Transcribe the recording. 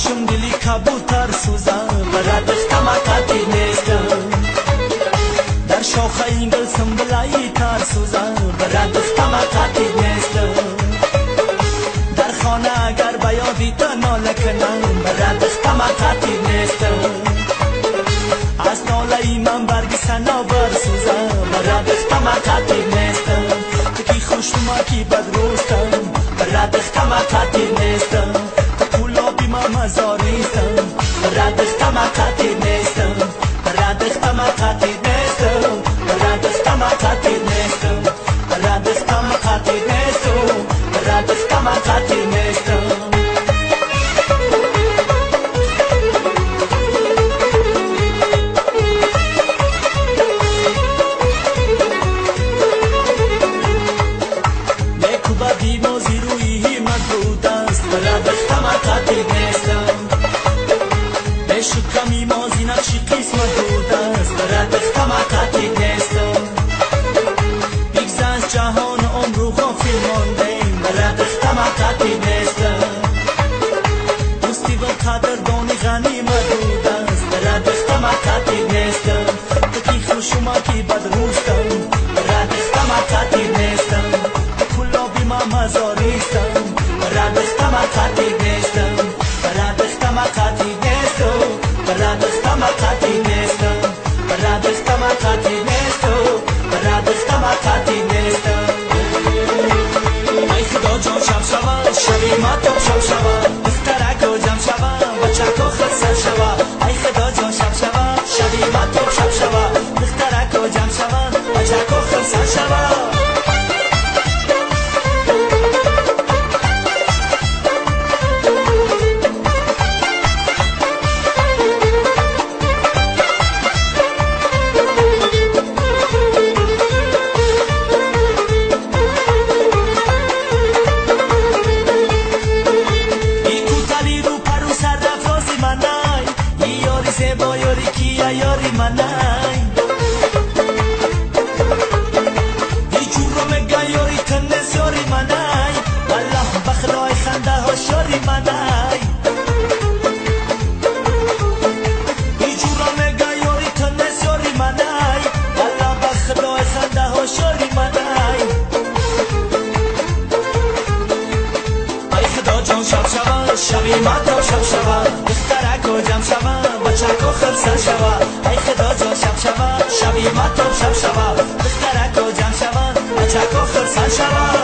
شم دلی کبوتر سوزم برد اختماقاتی نیستم در شاخه این گل سنبلایی تر سوزم برد اختماقاتی نیستم در خانه اگر بیادی تنها لکنم برد اختماقاتی نیستم از ناله من برگ سنا برسوزم برد اختماقاتی نیستم تکی خوشما کی بدروستم برد اختماقاتی نیستم مزاریستم برد اختماقاتی نیستم برد اختماقاتی نیستم برد اختماقاتی نیستم برد اختماقاتی نیستم برد اختماقاتی نیستم نیکو بدی موزی روی همت بود است برد اختماقاتی نیستم شکمی مازی نقشی قسمت بود است برد اختماقاتی نیستم بگذشت جهان عمر و غافل ماندیم برد اختماقاتی نیستم دوستی و قدردانی غنیمت بود است برد اختماقاتی نیستم تکی خوشما کی بدروستم برد اختماقاتی نیستم کلابی ما مزاریستم برد اختماقاتی نیستم برد اختماقاتی نیستم برد اختماقاتی نیستم برد اختماقاتی نیستم برد اختماقاتی نیستم ای خدا جان شب شود شبی ما تو شب شود دخترک و جمع شود بچک و خسر شود ای خدا جان شب شود شبی ما تو شب شود دخترک و جمع شود بچک و خسر شود با یاری کیا یاری منای دیجور رو مگه یاری تنس یاری منای الله بخدای خنده ها شاری منای دیجور رو مگه یاری تنس یاری منای الله بخدای خنده ها شاری منای ای خدا جان شب شود شبی ما تو شب شود دخترک و جمع شود بچک و خرسر شود ای خدا جان شب شود شبی ما تو شب شود دخترک و جمع شود بچک و خرسر شود